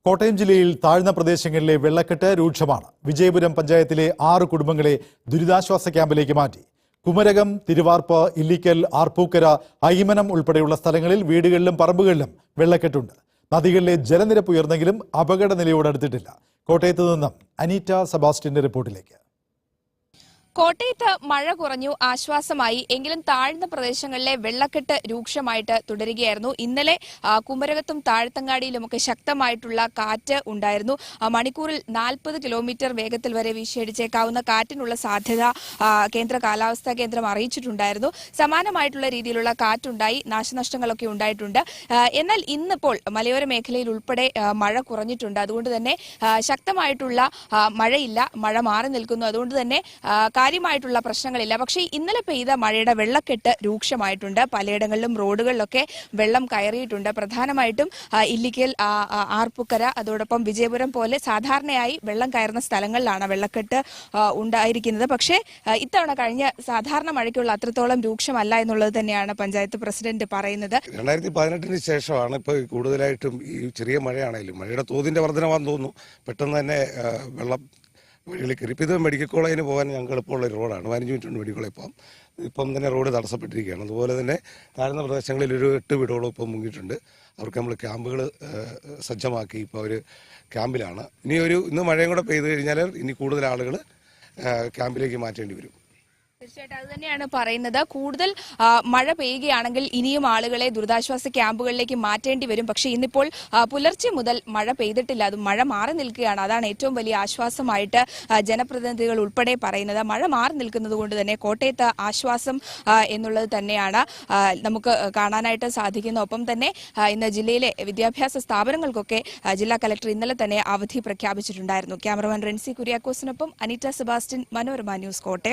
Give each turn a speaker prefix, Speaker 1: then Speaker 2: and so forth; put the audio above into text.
Speaker 1: കോട്ടയം ജില്ലയിൽ താഴ്ന്ന പ്രദേശങ്ങളിലെ വെള്ളക്കെട്ട് രൂക്ഷമാണ്. വിജയപുരം പഞ്ചായത്തിലെ 6 കുടുംബങ്ങളെ ദുരിതാശ്വാസ ക്യാമ്പിലേക്ക് മാറ്റി. കുമരകം, തിരുവാർപ്പ്, ഇല്ലിക്കൽ, ആർപ്പൂക്കര, അയ്മനം ഉൾപ്പെടെയുള്ള സ്ഥലങ്ങളിൽ വീടുകളിലും പറമ്പുകളിലും വെള്ളക്കെട്ടുണ്ട്. നദികളിലെ ജലനിരപ്പ് ഉയർന്നെങ്കിലും അപകട നിലയോടടുത്തിട്ടില്ല. കോട്ടയത്ത് നിന്നും അനീറ്റ സെബാസ്റ്റ്യന്റെ റിപ്പോർട്ടിലേക്ക്.
Speaker 2: കോട്ടയത്ത് മഴ കുറഞ്ഞു, ആശ്വാസമായി. എങ്കിലും താഴ്ന്ന പ്രദേശങ്ങളിലെ വെള്ളക്കെട്ട് രൂക്ഷമായിട്ട് തുടരുകയായിരുന്നു. ഇന്നലെ കുമരകത്തും താഴത്തങ്ങാടിയിലുമൊക്കെ ശക്തമായിട്ടുള്ള കാറ്റ് ഉണ്ടായിരുന്നു. മണിക്കൂറിൽ 40 കിലോമീറ്റർ വേഗത്തിൽ വരെ വീശിയടിച്ചേക്കാവുന്ന കാറ്റിനുള്ള സാധ്യത കേന്ദ്ര കാലാവസ്ഥാ കേന്ദ്രം അറിയിച്ചിട്ടുണ്ടായിരുന്നു. സമാനമായിട്ടുള്ള രീതിയിലുള്ള കാറ്റുണ്ടായി, നാശനഷ്ടങ്ങളൊക്കെ ഉണ്ടായിട്ടുണ്ട്. എന്നാൽ ഇന്നിപ്പോൾ മലയോര മേഖലയിൽ ഉൾപ്പെടെ മഴ കുറഞ്ഞിട്ടുണ്ട്. അതുകൊണ്ട് തന്നെ ശക്തമായിട്ടുള്ള മഴയില്ല, മഴ മാറി നിൽക്കുന്നു. അതുകൊണ്ട് തന്നെ കാര്യമായിട്ടുള്ള പ്രശ്നങ്ങളില്ല. പക്ഷേ ഇന്നലെ പെയ്ത മഴയുടെ വെള്ളക്കെട്ട് രൂക്ഷമായിട്ടുണ്ട്. പലയിടങ്ങളിലും റോഡുകളിലൊക്കെ വെള്ളം കയറിയിട്ടുണ്ട്. പ്രധാനമായിട്ടും ഇല്ലിക്കൽ, ആർപ്പുക്കര, അതോടൊപ്പം വിജയപുരം പോലെ സാധാരണയായി വെള്ളം കയറുന്ന സ്ഥലങ്ങളിലാണ് വെള്ളക്കെട്ട് ഉണ്ടായിരിക്കുന്നത്. പക്ഷേ ഇത്തവണ കഴിഞ്ഞ സാധാരണ മഴയ്ക്കുള്ള അത്രത്തോളം രൂക്ഷമല്ല എന്നുള്ളത് തന്നെയാണ് പഞ്ചായത്ത് പ്രസിഡന്റ് പറയുന്നത്.
Speaker 3: 2018 ശേഷമാണ് ഇപ്പോൾ കൂടുതലായിട്ടും ഈ ചെറിയ മഴയാണെങ്കിലും മഴയുടെ തോതിന്റെ വർധനമാണെന്ന് തോന്നുന്നു. പെട്ടെന്ന് തന്നെ വെള്ളം വഴികളിൽ കയറി. ഇപ്പോൾ ഇത് മെഡിക്കൽ കോളേജിന് പോകാൻ ഞങ്ങൾക്ക് എളുപ്പമുള്ള ഒരു റോഡാണ്. 15 മിനിറ്റ് മെഡിക്കൽ കോളേജ് പോകാം. ഇപ്പം തന്നെ റോഡ് തടസ്സപ്പെട്ടിരിക്കുകയാണ്. അതുപോലെ തന്നെ താഴ്ന്ന പ്രദേശങ്ങളിൽ ഒരു 8 വീടുകളും ഇപ്പം മുങ്ങിയിട്ടുണ്ട്. അവർക്ക് നമ്മൾ ക്യാമ്പുകൾ സജ്ജമാക്കി ഇപ്പോൾ അവർ ക്യാമ്പിലാണ്. ഇന്ന് മഴയും കൂടെ പെയ്ത് കഴിഞ്ഞാൽ ഇനി കൂടുതൽ ആളുകൾ ക്യാമ്പിലേക്ക് മാറ്റേണ്ടി വരും.
Speaker 2: തീർച്ചയായിട്ടും അത് തന്നെയാണ് പറയുന്നത്. കൂടുതൽ മഴ പെയ്യുകയാണെങ്കിൽ ഇനിയും ആളുകളെ ദുരിതാശ്വാസ ക്യാമ്പുകളിലേക്ക് മാറ്റേണ്ടി വരും. പക്ഷേ ഇന്നിപ്പോൾ പുലർച്ചെ മുതൽ മഴ പെയ്തിട്ടില്ല, അത് മഴ മാറി നിൽക്കുകയാണ്. അതാണ് ഏറ്റവും വലിയ ആശ്വാസമായിട്ട് ജനപ്രതിനിധികൾ ഉൾപ്പെടെ പറയുന്നത്. മഴ മാറി നിൽക്കുന്നത് കൊണ്ട് തന്നെ കോട്ടയത്ത് ആശ്വാസം എന്നുള്ളത് തന്നെയാണ് നമുക്ക് കാണാനായിട്ട് സാധിക്കുന്നത്. ഒപ്പം തന്നെ ഇന്ന് ജില്ലയിലെ വിദ്യാഭ്യാസ സ്ഥാപനങ്ങൾക്കൊക്കെ ജില്ലാ കലക്ടർ ഇന്നലെ തന്നെ അവധി പ്രഖ്യാപിച്ചിട്ടുണ്ടായിരുന്നു. ക്യാമറമാൻ റെൻസി കുര്യാക്കോസിനൊപ്പം അനീറ്റ സെബാസ്റ്റ്യൻ, മനോരമ ന്യൂസ്, കോട്ടയം.